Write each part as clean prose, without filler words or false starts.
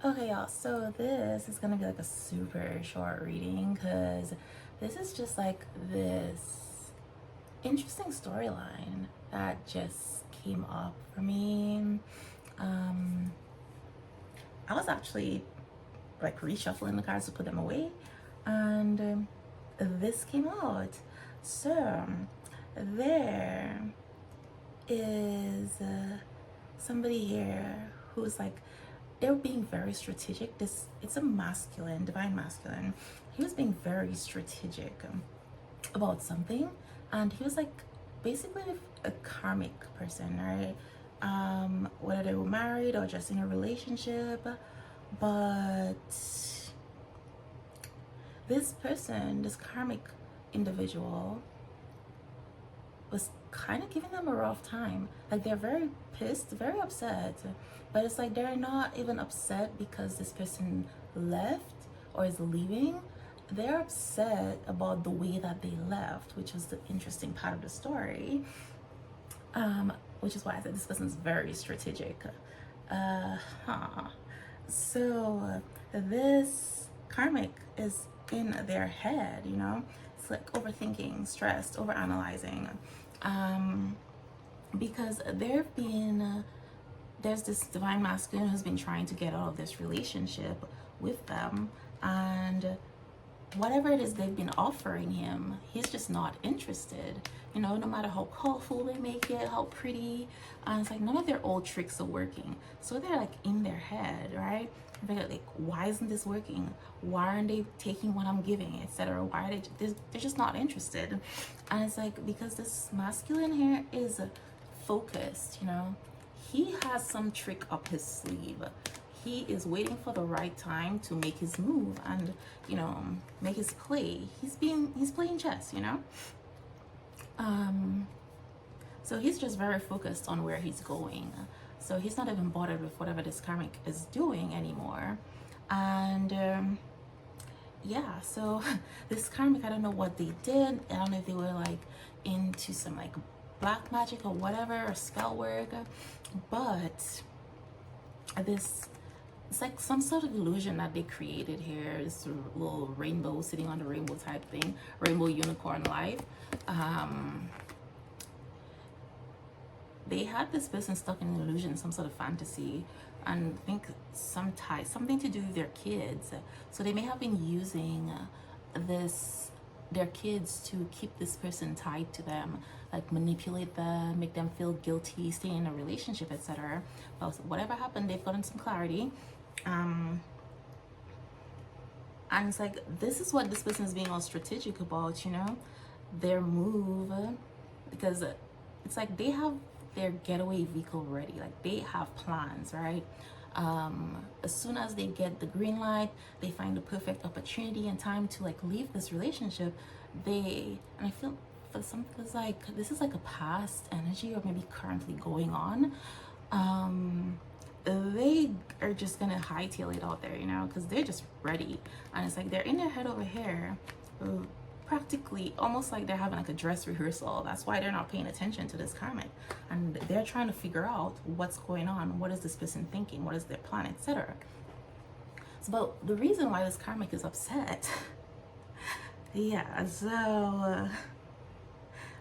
Okay, y'all, so this is gonna be like a super short reading because this is just like this interesting storyline that just came up for me. Um, I was actually like reshuffling the cards to put them away, and this came out. So, there is somebody here who's like they're being very strategic. This it's a masculine, divine masculine. He was being very strategic about something, and he was like basically a karmic person, right? Whether they were married or just in a relationship, but this person, this karmic individual, was kind of giving them a rough time. Like they're very pissed, very upset, but it's like they're not even upset because this person left or is leaving. They're upset about the way that they left, which was the interesting part of the story. Which is why I said this person's very strategic. Huh. So this karmic is in their head, you know? It's like overthinking, stressed, overanalyzing. Because there's this divine masculine who's been trying to get out of this relationship with them, and whatever it is they've been offering him, he's just not interested. You know, no matter how colorful they make it, how pretty, and it's like none of their old tricks are working. So they're like in their head, right? They're like, why isn't this working? Why aren't they taking what I'm giving, etc.? Why are they're just not interested? And it's like because this masculine here is focused, you know, he has some trick up his sleeve. He is waiting for the right time to make his move and, you know, make his play. He's playing chess, you know. So he's just very focused on where he's going. So he's not even bothered with whatever this karmic is doing anymore. And yeah, so this karmic, I don't know what they did. I don't know if they were like into some like black magic or whatever, or spell work, but this, it's like some sort of illusion that they created here. This little rainbow sitting on the rainbow type thing, rainbow unicorn life. They had this person stuck in an illusion, some sort of fantasy, and I think something to do with their kids. So they may have been using their kids to keep this person tied to them, like manipulate them, make them feel guilty, stay in a relationship, etc. But whatever happened, they've gotten some clarity. And it's like this is what this person is being all strategic about, you know, their move, because it's like they have their getaway vehicle ready, like they have plans, right? As soon as they get the green light, they find the perfect opportunity and time to like leave this relationship. And I feel for some, because like this is like a past energy or maybe currently going on. They are just gonna hightail it out there, you know, because they're just ready. And it's like they're in their head over here, practically almost like they're having like a dress rehearsal. That's why they're not paying attention to this karmic, and they're trying to figure out what's going on, what is this person thinking, what is their plan, etc. So, but the reason why this karmic is upset, yeah, so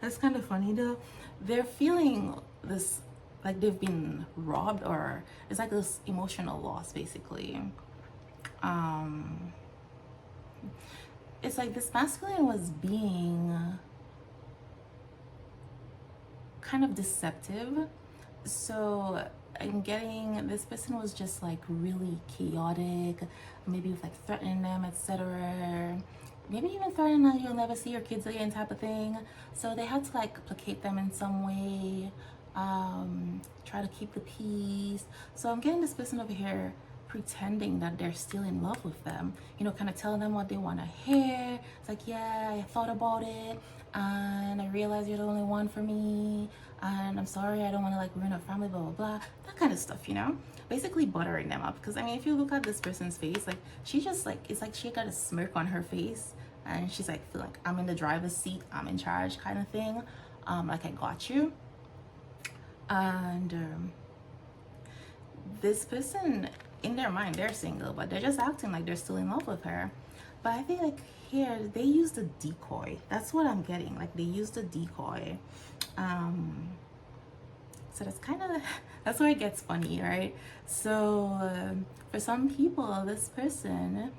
that's kind of funny though. They're feeling this like they've been robbed, or it's like this emotional loss basically. It's like this masculine was being kind of deceptive. So I'm getting this person was just like really chaotic, maybe with like threatening them, etc. Maybe even threatening that you'll never see your kids again type of thing. So they had to like placate them in some way, try to keep the peace. So I'm getting this person over here pretending that they're still in love with them, you know, kind of telling them what they want to hear. It's like, yeah, I thought about it and I realized you're the only one for me, and I'm sorry, I don't want to like ruin our family, blah blah blah, that kind of stuff, you know, basically buttering them up. Because I mean, if you look at this person's face, like she just like, it's like she got a smirk on her face and she's like, feel like I'm in the driver's seat, I'm in charge kind of thing, like I got you. And this person in their mind they're single, but they're just acting like they're still in love with her. But I feel like here they use the decoy. That's what I'm getting. Like they use the decoy. So that's kind of that's where it gets funny, right? So for some people, this person,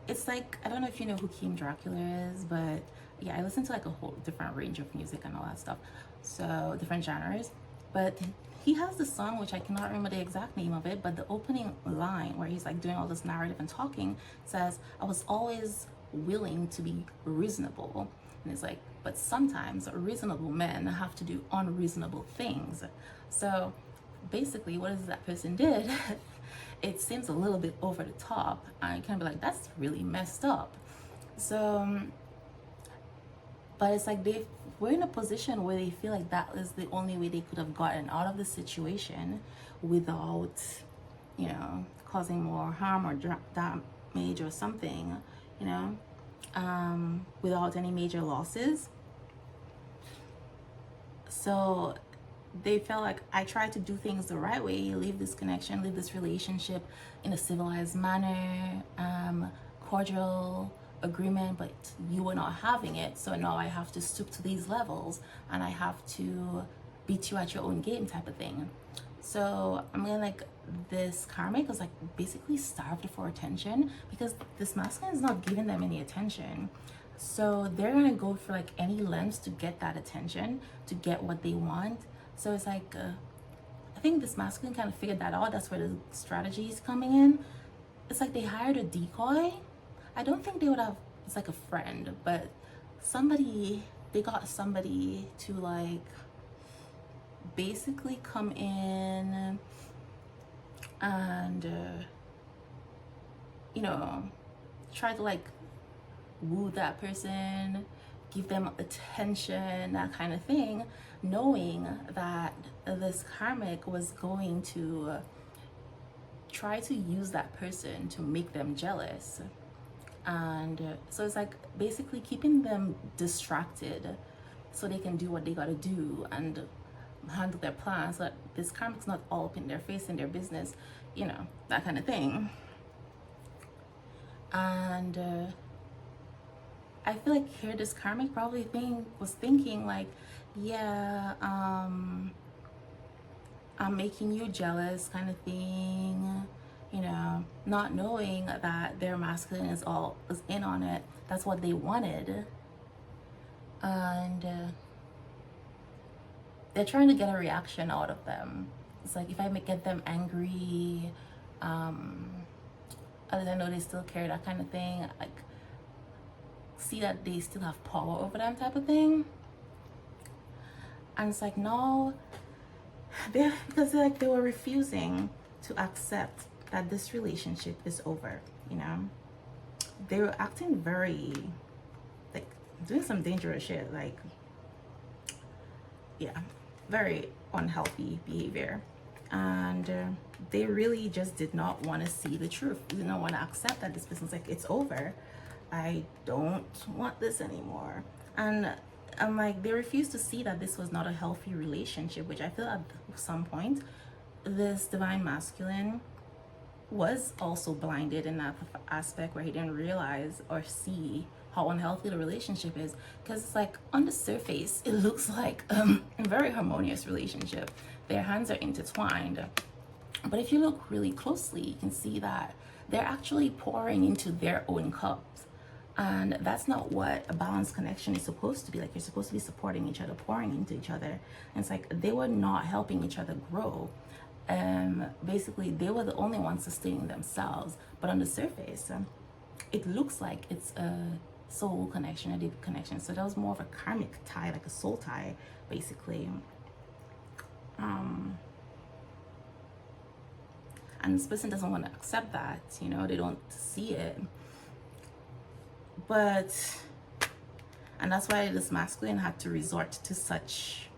it's like, I don't know if you know who King Dracula is, but yeah, I listen to like a whole different range of music and all that stuff, so different genres. But he has this song which I cannot remember the exact name of it, but the opening line where he's like doing all this narrative and talking says, I was always willing to be reasonable. And it's like, but sometimes reasonable men have to do unreasonable things. So basically what is that person did, it seems a little bit over the top, and you can be like, that's really messed up. So but it's like they were in a position where they feel like that is the only way they could have gotten out of the situation without, you know, causing more harm or damage or something, you know, without any major losses. So they felt like, I tried to do things the right way, leave this connection, leave this relationship in a civilized manner, cordial agreement, but you were not having it. So now I have to stoop to these levels and I have to beat you at your own game type of thing. So I'm gonna like, this karmic was like basically starved for attention because this masculine is not giving them any attention. So they're gonna go for like any lengths to get that attention, to get what they want. So it's like, I think this masculine kind of figured that out. That's where the strategy is coming in. It's like they hired a decoy. I don't think they would have, it's like a friend, but somebody, they got somebody to like basically come in and, you know, try to like woo that person, give them attention, that kind of thing, knowing that this karmic was going to try to use that person to make them jealous. And so it's like basically keeping them distracted so they can do what they gotta do and handle their plans, so that this karmic's not all up in their face, in their business, you know, that kind of thing. And I feel like here this karmic probably was thinking like, yeah, I'm making you jealous kind of thing, you know, not knowing that their masculine is in on it. That's what they wanted. And they're trying to get a reaction out of them. It's like, if I get them angry, at least I know they still care, that kind of thing. Like, see that they still have power over them type of thing. And it's like, no, because like they were refusing to accept that this relationship is over, you know. They were acting very, like, doing some dangerous shit, like, yeah, very unhealthy behavior. And they really just did not want to see the truth. They did not want to accept that this person's like, it's over, I don't want this anymore. And I'm like, they refused to see that this was not a healthy relationship, which I feel at some point this divine masculine was also blinded in that aspect, where he didn't realize or see how unhealthy the relationship is. Because it's like, on the surface it looks like a very harmonious relationship, their hands are intertwined, but if you look really closely you can see that they're actually pouring into their own cups. And that's not what a balanced connection is supposed to be like. You're supposed to be supporting each other, pouring into each other. And it's like they were not helping each other grow. Basically they were the only ones sustaining themselves. But on the surface, it looks like it's a soul connection, a deep connection. So that was more of a karmic tie, like a soul tie, basically. And this person doesn't want to accept that, you know, they don't see it. But, and that's why this masculine had to resort to such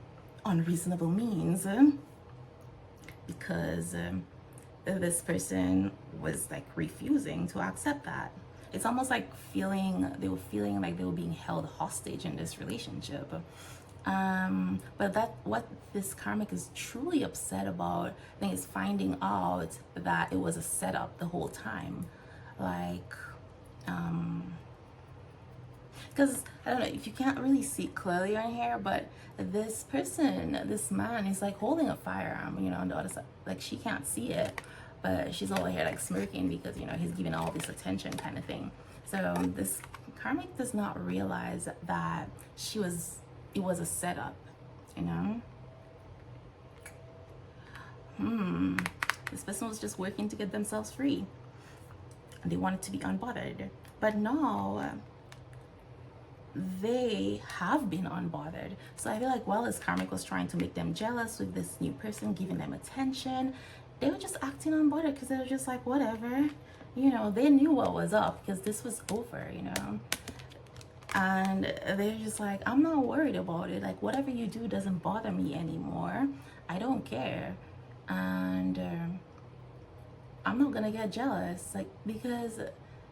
unreasonable means, because this person was like refusing to accept that. It's almost like they were feeling like they were being held hostage in this relationship. But that what this karmic is truly upset about, I think, is finding out that it was a setup the whole time. Like, because I don't know if you can't really see clearly on here, but this person, this man, is like holding a firearm, you know, on the other side. Like, she can't see it, but she's over here like smirking because, you know, he's giving all this attention, kind of thing. So this karmic does not realize that it was a setup, you know. This person was just working to get themselves free. They wanted to be unbothered, but now they have been unbothered. So I feel like while this karmic was trying to make them jealous with this new person giving them attention, they were just acting unbothered because they were just like, whatever, you know. They knew what was up because this was over, you know. And they're just like, I'm not worried about it. Like, whatever you do doesn't bother me anymore. I don't care. And I'm not gonna get jealous, like, because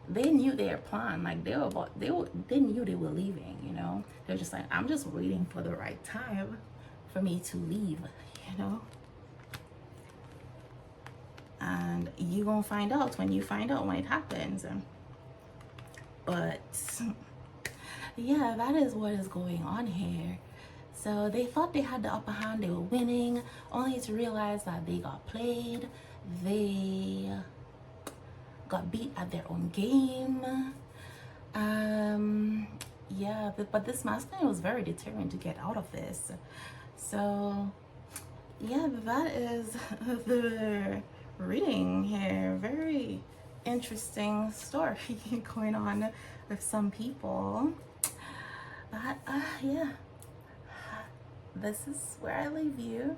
they knew their plan. Like, they knew they were leaving, you know. They're just like, I'm just waiting for the right time for me to leave, you know. And you gonna find out when it happens. But yeah, that is what is going on here. So they thought they had the upper hand, they were winning, only to realize that they got played. They got beat at their own game. Yeah, but this masculine was very determined to get out of this. So yeah, that is the reading here. Very interesting story going on with some people. But yeah, this is where I leave you.